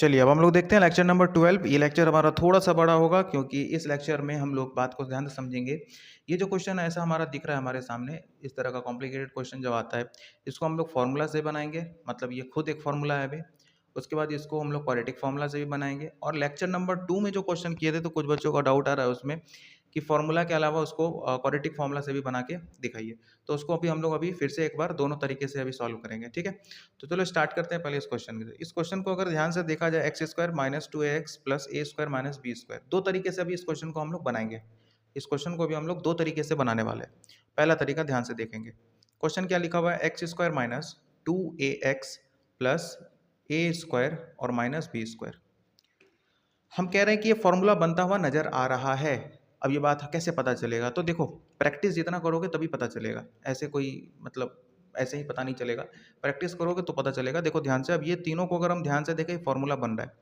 चलिए अब हम लोग देखते हैं लेक्चर नंबर 12। ये लेक्चर हमारा थोड़ा सा बड़ा होगा क्योंकि इस लेक्चर में हम लोग बात को ध्यान से समझेंगे। ये जो क्वेश्चन है ऐसा हमारा दिख रहा है हमारे सामने, इस तरह का कॉम्प्लिकेटेड क्वेश्चन जब आता है इसको हम लोग फार्मूला से बनाएंगे, मतलब ये खुद एक फार्मूला है अभी। उसके बाद इसको हम लोग क्वाड्रेटिक फार्मूला से भी बनाएंगे। और लेक्चर नंबर 2 में जो क्वेश्चन किए थे तो कुछ बच्चों का डाउट आ रहा है उसमें कि फार्मूला के अलावा उसको क्वाड्रेटिक फार्मूला से भी बना के दिखाइए। तो उसको अभी हम लोग अभी फिर से एक बार दोनों तरीके से अभी सॉल्व करेंगे, ठीक है। तो चलो स्टार्ट करते हैं पहले इस क्वेश्चन से। इस क्वेश्चन को अगर ध्यान से देखा जाए x square minus 2ax plus a square minus b square, दो तरीके से अभी इस क्वेश्चन को हम लोग बनाएंगे। इस क्वेश्चन को भी हम लोग दो तरीके से बनाने वाले हैं। पहला तरीका ध्यान से देखेंगे। क्वेश्चन क्या लिखा हुआ है, x square minus 2ax plus a square और माइनस बी स्क्वायर। हम कह रहे हैं कि ये फॉर्मूला बनता हुआ नजर आ रहा है। अब ये बात कैसे पता चलेगा, तो देखो प्रैक्टिस जितना करोगे तभी पता चलेगा, ऐसे कोई मतलब ऐसे ही पता नहीं चलेगा। प्रैक्टिस करोगे तो पता चलेगा। देखो ध्यान से, अब ये तीनों को अगर हम ध्यान से देखें फॉर्मूला बन रहा है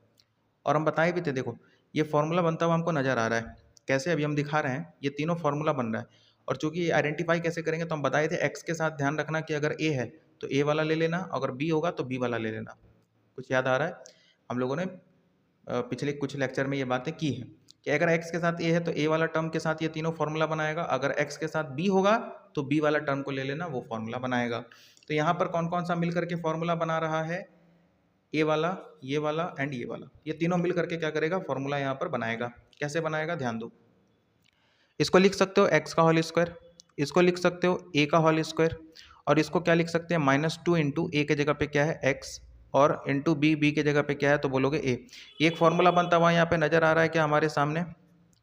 और हम बताए भी थे, देखो ये फॉर्मूला बनता हुआ हमको नजर आ रहा है। कैसे, अभी हम दिखा रहे हैं, ये तीनों फॉर्मूला बन रहा है। और चूंकि ये आइडेंटिफाई कैसे करेंगे तो हम बताए थे एक्स के साथ ध्यान रखना कि अगर ए है तो ए वाला ले लेना, अगर बी होगा तो बी वाला ले लेना। कुछ याद आ रहा है? हम लोगों ने पिछले कुछ लेक्चर में ये बातें की हैं कि अगर x के साथ a है तो a वाला टर्म के साथ ये तीनों फॉर्मूला बनाएगा, अगर x के साथ b होगा तो b वाला टर्म को ले लेना, वो फॉर्मूला बनाएगा। तो यहाँ पर कौन कौन सा मिल करके फॉर्मूला बना रहा है, a वाला, ये वाला एंड ये वाला, ये तीनों मिल करके क्या करेगा, फॉर्मूला यहाँ पर बनाएगा। कैसे बनाएगा ध्यान दो। इसको लिख सकते हो x का होल स्क्वायर, इसको लिख सकते हो a का होल स्क्वायर, और इसको क्या लिख सकते हैं, -2 इंटू ए के जगह पे क्या है x, और इंटू बी के जगह पे क्या है तो बोलोगे ए। एक फॉर्मूला बनता हुआ यहाँ पे नजर आ रहा है क्या हमारे सामने,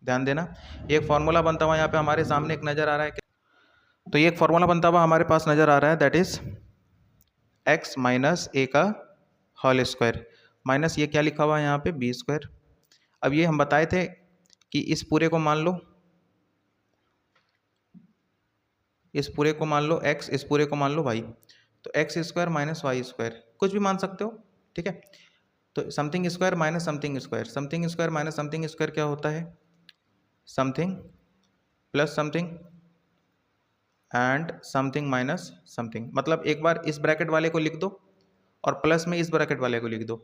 ध्यान देना। एक फॉर्मूला बनता हुआ यहाँ पे हमारे सामने एक नजर आ रहा है क्या, तो ये एक फॉर्मूला बनता हुआ हमारे पास नजर आ रहा है, दैट इज x माइनस ए का होल स्क्वायर माइनस ये क्या लिखा हुआ है यहाँ पे बी स्क्वायर। अब ये हम बताए थे कि इस पूरे को मान लो, इस पूरे को मान लो x, इस पूरे को मान लो y, तो x square minus y square कुछ भी मान सकते हो, ठीक है। तो something square minus something square, something square minus something square क्या होता है, something plus something and something minus something. मतलब एक बार इस ब्रैकेट वाले को लिख दो और प्लस में इस ब्रैकेट वाले को लिख दो,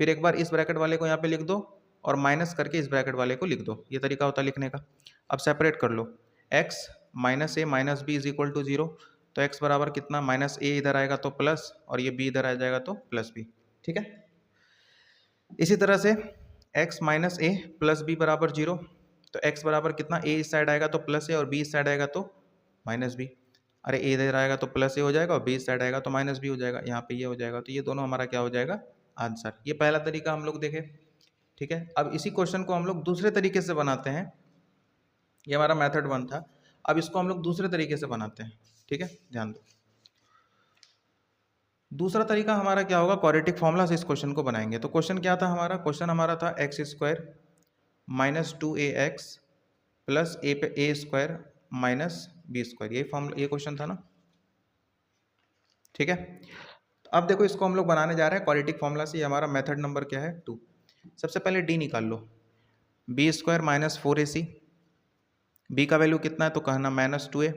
फिर एक बार इस ब्रैकेट वाले को यहाँ पे लिख दो और माइनस करके इस ब्रैकेट वाले को लिख दो। ये तरीका होता है लिखने का। अब सेपरेट कर लो, x minus a minus b is equal to 0, तो x बराबर कितना, माइनस ए इधर आएगा तो प्लस, और ये b इधर आ जाएगा तो प्लस बी, ठीक है। इसी तरह से x माइनस ए प्लस बी बराबर 0, तो x बराबर कितना, a इस साइड आएगा तो प्लस ए और b इस साइड आएगा तो माइनस बी। अरे a इधर आएगा तो प्लस ए हो जाएगा और b इस साइड आएगा तो माइनस बी हो जाएगा, यहाँ पे ये हो जाएगा। तो ये दोनों हमारा क्या हो जाएगा, आंसर। ये पहला तरीका हम लोग देखे, ठीक है। अब इसी क्वेश्चन को हम लोग दूसरे तरीके से बनाते हैं। ये हमारा मेथड 1 था, अब इसको हम लोग दूसरे तरीके से बनाते हैं, ठीक है, ध्यान दो। दूसरा तरीका हमारा क्या होगा, क्वाड्रेटिक फॉर्मूला से इस क्वेश्चन को बनाएंगे। तो क्वेश्चन क्या था हमारा, क्वेश्चन हमारा था x square minus 2ax plus a square minus b square, ये फॉर्मूला, ये क्वेश्चन था ना, ठीक है। अब देखो इसको हम लोग बनाने जा रहे हैं क्वाड्रेटिक फॉर्मूला से। ये हमारा मेथड नंबर क्या है, 2। सबसे पहले डी निकाल लो, b square minus 4ac, b का वैल्यू कितना है तो कहना -2a,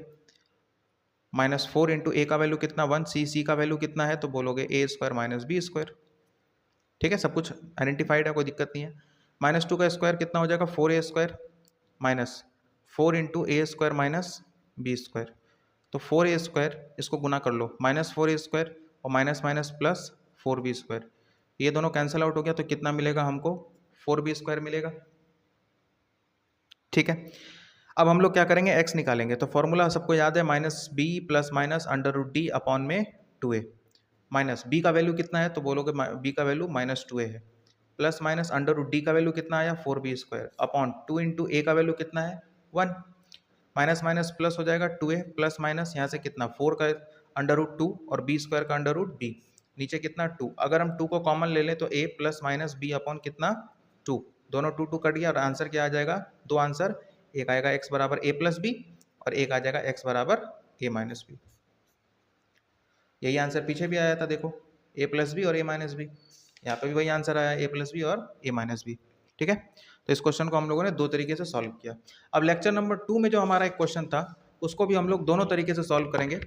माइनस 4 इंटू ए का वैल्यू कितना 1, सी का वैल्यू कितना है तो बोलोगे ए स्क्वायर माइनस बी स्क्वायर, ठीक है। सब कुछ आइडेंटिफाइड है, कोई दिक्कत नहीं है। -2 का स्क्वायर कितना हो जाएगा, 4a स्क्वायर माइनस 4 इंटू ए स्क्वायर माइनस बी स्क्वायर, तो 4a स्क्वायर, इसको गुना कर लो, -4a स्क्वायर और minus minus plus 4b square, ये दोनों कैंसिल आउट हो गया तो कितना मिलेगा हमको, 4b स्क्वायर मिलेगा, ठीक है। अब हम लोग क्या करेंगे, x निकालेंगे। तो फॉर्मूला सबको याद है, minus b plus minus under root d upon में 2a, माइनस बी का वैल्यू कितना है तो बोलोगे b का वैल्यू -2a है, plus minus under root d का वैल्यू कितना आया 4b स्क्वायर अपॉन 2 इंटू ए का वैल्यू कितना है 1, माइनस माइनस प्लस हो जाएगा 2a प्लस माइनस यहाँ से कितना 4 का अंडर रूट 2 और b स्क्वायर का अंडर रूट b, नीचे कितना 2, अगर हम 2 को कॉमन ले लें तो a plus minus b upon कितना 2, दोनों 2 कट गया और आंसर क्या आ जाएगा, दो आंसर, एक आएगा x बराबर a प्लस बी और एक आ जाएगा x बराबर a माइनस बी। यही आंसर पीछे भी आया था, देखो a प्लस बी और a माइनस बी, यहाँ पे भी वही आंसर आया a प्लस बी और a माइनस बी, ठीक है। तो इस क्वेश्चन को हम लोगों ने दो तरीके से सॉल्व किया। अब लेक्चर नंबर 2 में जो हमारा एक क्वेश्चन था उसको भी हम लोग दोनों तरीके से सॉल्व करेंगे।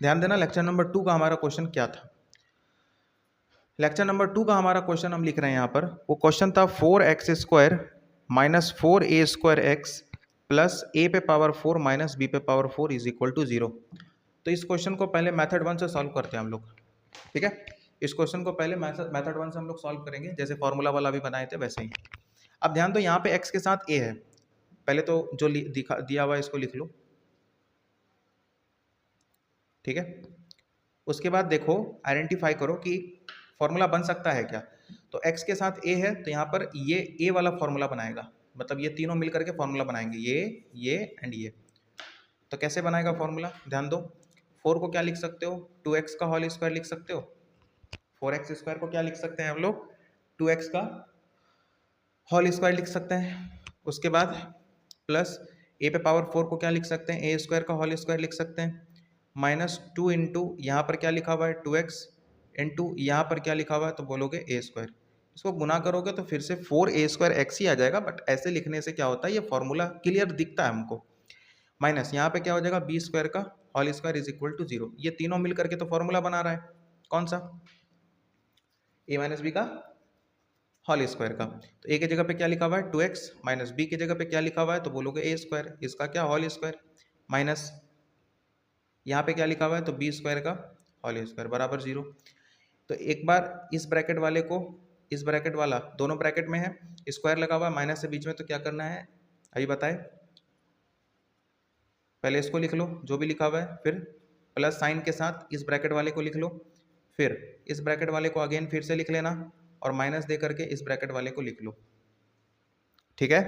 ध्यान देना, लेक्चर नंबर 2 का हमारा क्वेश्चन क्या था। लेक्चर नंबर 2 का हमारा क्वेश्चन हम लिख रहे हैं यहाँ पर। वो क्वेश्चन था 4x² माइनस 4a² प्लस ए पे पावर 4 माइनस बी पे पावर 4 इज इक्वल टू 0। तो इस क्वेश्चन को पहले मेथड 1 से सॉल्व करते हैं हम लोग, ठीक है। इस क्वेश्चन को पहले मेथड 1 से हम लोग सॉल्व करेंगे, जैसे फॉर्मूला वाला भी बनाए थे वैसे ही। अब ध्यान दो, यहाँ पे x के साथ a है। पहले तो जो दिया हुआ है इसको लिख लो, ठीक है। उसके बाद देखो, आइडेंटिफाई करो कि फॉर्मूला बन सकता है क्या। तो x के साथ a है, तो यहाँ पर ये a वाला फॉर्मूला बनाएगा, मतलब ये तीनों मिल करके फॉर्मूला बनाएंगे, ये एंड ये। तो कैसे बनाएगा फॉर्मूला, ध्यान दो। 4 को क्या लिख सकते हो, 2x का होल स्क्वायर लिख सकते हो। 4x² को क्या लिख सकते हैं हम लोग, 2x का होल स्क्वायर लिख सकते हैं। उसके बाद प्लस a पे पावर 4 को क्या लिख सकते हैं, a² का होल स्क्वायर लिख सकते हैं। माइनस 2 इंटू यहाँ पर क्या लिखा हुआ है 2x इंटू यहाँ पर क्या लिखा हुआ है, तो बोलोगे a²। इसको गुना करोगे तो फिर से 4a² x ही आ जाएगा, बट ऐसे लिखने से क्या होता है, ये फॉर्मूला क्लियर दिखता है हमको। माइनस यहाँ पे क्या हो जाएगा, b² का whole square is equal to 0। ये तीनों मिल करके तो फॉर्मूला बना रहा है, कौन सा, a माइनस बी का होल स्क्वायर का। तो a की जगह पे क्या लिखा हुआ है 2x, माइनस b की जगह पे क्या लिखा हुआ है, तो बोलोगे a², इसका क्या होल स्क्वायर, माइनस यहाँ पे क्या लिखा हुआ है, तो b² का होल स्क्वायर बराबर 0। तो एक बार इस ब्रैकेट वाले को, इस ब्रैकेट वाला दोनों ब्रैकेट में है, स्क्वायर लगा हुआ है माइनस से बीच में, तो क्या करना है अभी बताए। पहले इसको लिख लो जो भी लिखा हुआ है, फिर प्लस साइन के साथ इस ब्रैकेट वाले को लिख लो, फिर इस ब्रैकेट वाले को अगेन फिर से लिख लेना, और माइनस दे करके इस ब्रैकेट वाले को लिख लो, ठीक है।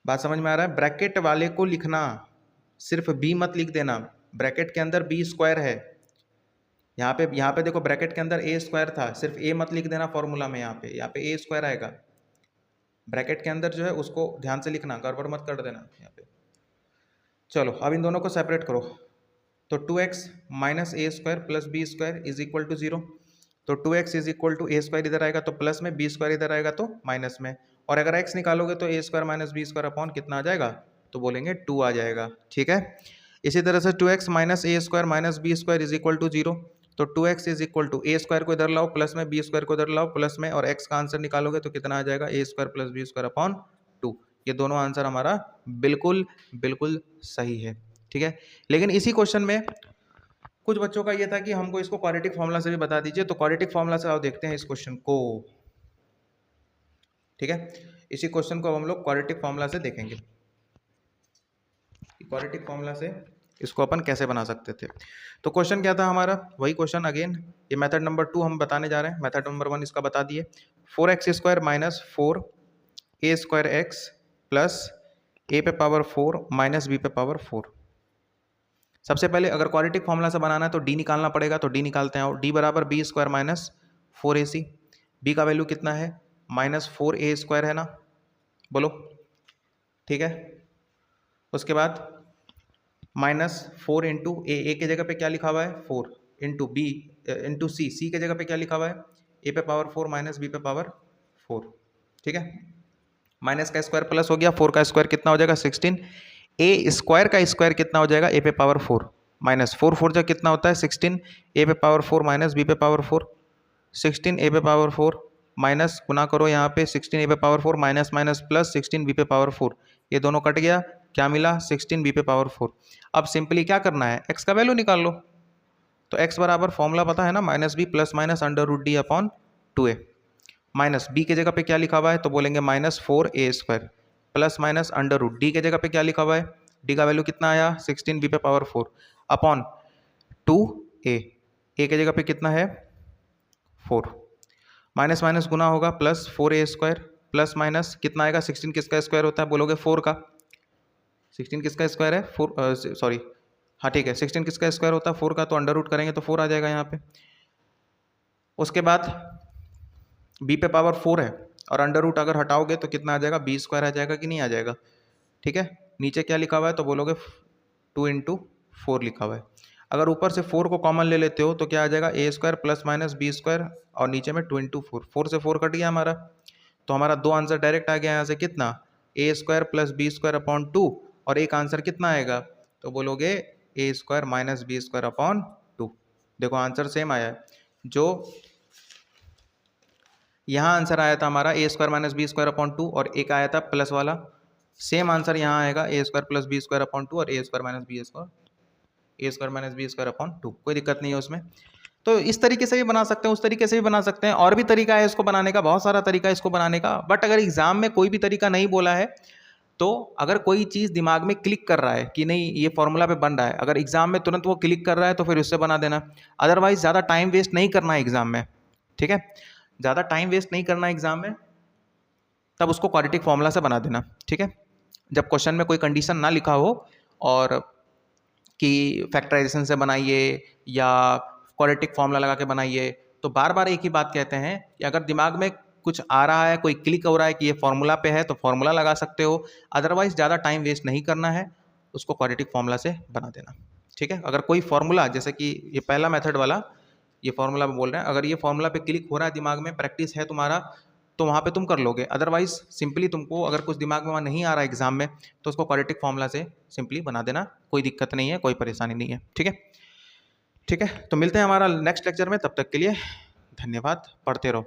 बात समझ में आ रहा है, ब्रैकेट वाले को लिखना, सिर्फ b मत लिख देना। ब्रैकेट के अंदर b² है, यहाँ पे देखो ब्रैकेट के अंदर a² था, सिर्फ a मत लिख देना फॉर्मूला में, यहाँ पे a² आएगा। ब्रैकेट के अंदर जो है उसको ध्यान से लिखना, गड़बड़ मत कर देना यहाँ पे। चलो अब इन दोनों को सेपरेट करो, तो 2x minus a² plus b² is equal to 0। तो 2x is equal to a² इधर आएगा तो प्लस में, b² इधर आएगा तो माइनस में, और अगर x निकालोगे तो a² माइनस b² अपॉन कितना आ जाएगा, तो बोलेंगे 2 आ जाएगा, ठीक है। इसी तरह से 2x minus a² minus b² is equal to 0। तो 2x is equal to a² को इधर लाओ प्लस में, b² को इधर लाओ प्लस में, और x का आंसर निकालोगे तो कितना आ जाएगा, a² प्लस b² अपॉन 2। ये दोनों आंसर हमारा बिल्कुल बिल्कुल सही है, ठीक है। लेकिन इसी क्वेश्चन में कुछ बच्चों का ये था कि हमको इसको क्वाड्रेटिक फॉर्मूला से भी बता दीजिए, तो क्वाड्रेटिक फॉर्मूला से आओ देखते हैं इस क्वेश्चन को, ठीक है। इसी क्वेश्चन को हम लोग क्वाड्रेटिक फॉर्मूला से देखेंगे, क्वाड्रेटिक फॉर्मूला से इसको अपन कैसे बना सकते थे। तो क्वेश्चन क्या था हमारा, वही क्वेश्चन अगेन, ये मेथड नंबर 2 हम बताने जा रहे हैं, मेथड नंबर 1 इसका बता दिए। 4x² minus 4a² x plus a पे पावर 4 माइनस b पे पावर 4। सबसे पहले अगर क्वाड्रेटिक फॉर्मूला से बनाना है तो d निकालना पड़ेगा, तो d निकालते हैं, और d बराबर b² माइनस 4ac। b का वैल्यू कितना है, माइनस 4a² है ना, बोलो, ठीक है। उसके बाद माइनस 4 इंटू ए की जगह पे क्या लिखा हुआ है 4, इंटू बी इंटू सी की जगह पे क्या लिखा हुआ है ए पे पावर 4 माइनस बी पे पावर 4, ठीक है। माइनस का स्क्वायर प्लस हो गया, 4 का स्क्वायर कितना हो जाएगा 16, a² का स्क्वायर कितना हो जाएगा ए पे पावर 4 माइनस 4 4 जो कितना होता है 16, ए पे पावर 4 माइनस बी पे पावर 4, 16 ए पे पावर 4 माइनस, गुना करो यहाँ पे 16 ए पे power 4 minus minus plus 16 b पे पावर 4, ये दोनों कट गया, क्या मिला 16 बी पे पावर 4। अब सिंपली क्या करना है, x का वैल्यू निकाल लो। तो x बराबर फॉर्मूला पता है ना, minus b plus minus under root d upon 2a। Minus b की जगह पे क्या लिखा हुआ है, तो बोलेंगे minus 4a² plus minus under root d की जगह पे क्या लिखा हुआ है, d का वैल्यू कितना आया 16 बी पे पावर 4 अपॉन 2a, a की जगह पे कितना है 4, माइनस माइनस गुना होगा प्लस 4a² प्लस माइनस कितना आएगा, 16 किसका स्क्वायर होता है, बोलोगे 4 का। 16 किसका स्क्वायर है 4, सॉरी हाँ ठीक है, 16 किसका स्क्वायर होता है 4 का, तो अंडर रूट करेंगे तो 4 आ जाएगा यहाँ पे। उसके बाद b पे पावर 4 है, और अंडर रूट अगर हटाओगे तो कितना आ जाएगा, b² आ जाएगा कि नहीं आ जाएगा, ठीक है। नीचे क्या लिखा हुआ है, तो बोलोगे 2 इंटू 4 लिखा हुआ है। अगर ऊपर से 4 को कॉमन ले लेते हो तो क्या आ जाएगा a² प्लस माइनस b², और नीचे में 2 इंटू 4, 4 से 4 कट गया हमारा, तो हमारा दो आंसर डायरेक्ट आ गया यहाँ से, कितना a² प्लस b² अपॉन 2, और एक आंसर कितना आएगा, तो बोलोगे a² माइनस b² अपॉन 2। देखो आंसर सेम आया है, जो यहाँ आंसर आया था हमारा a square minus b square upon 2 और एक आया था प्लस वाला, सेम आंसर यहाँ आएगा a square plus b square upon 2 और a square minus b square upon 2। कोई दिक्कत नहीं है उसमें। तो इस तरीके से भी बना सकते हैं, उस तरीके से भी बना सकते हैं, और भी तरीका है इसको बनाने का, बहुत सारा तरीका है इसको बनाने का। बट अगर एग्जाम में कोई भी तरीका नहीं बोला है तो अगर कोई चीज़ दिमाग में क्लिक कर रहा है कि नहीं ये फॉर्मूला पे बन रहा है, अगर एग्जाम में तुरंत वो क्लिक कर रहा है तो फिर उससे बना देना। अदरवाइज ज़्यादा टाइम वेस्ट नहीं करना है एग्जाम में, ठीक है, ज़्यादा टाइम वेस्ट नहीं करना है एग्जाम में, तब उसको क्वाड्रेटिक फॉर्मूला से बना देना, ठीक है। जब क्वेश्चन में कोई कंडीशन ना लिखा हो और कि फैक्टराइजेशन से बनाइए या क्वाड्रेटिक फॉर्मूला लगा के बनाइए, तो बार बार एक ही बात कहते हैं कि अगर दिमाग में कुछ आ रहा है, कोई क्लिक हो रहा है कि ये फॉर्मूला पे है, तो फॉर्मूला लगा सकते हो। अदरवाइज ज़्यादा टाइम वेस्ट नहीं करना है, उसको क्वाड्रेटिक फॉर्मूला से बना देना, ठीक है। अगर कोई फॉर्मूला, जैसे कि ये पहला मेथड वाला, ये फॉर्मूला बोल रहे हैं, अगर ये फॉर्मूला पे क्लिक हो रहा है दिमाग में, प्रैक्टिस है तुम्हारा, तो वहाँ पे तुम कर लोगे। अदरवाइज सिंपली तुमको अगर कुछ दिमाग में वहाँ नहीं आ रहा है एग्जाम में, तो उसको क्वाड्रेटिक फॉर्मूला से सिंपली बना देना, कोई दिक्कत नहीं है, कोई परेशानी नहीं है, ठीक है। ठीक है, तो मिलते हैं हमारा नेक्स्ट लेक्चर में, तब तक के लिए धन्यवाद, पढ़ते रहो।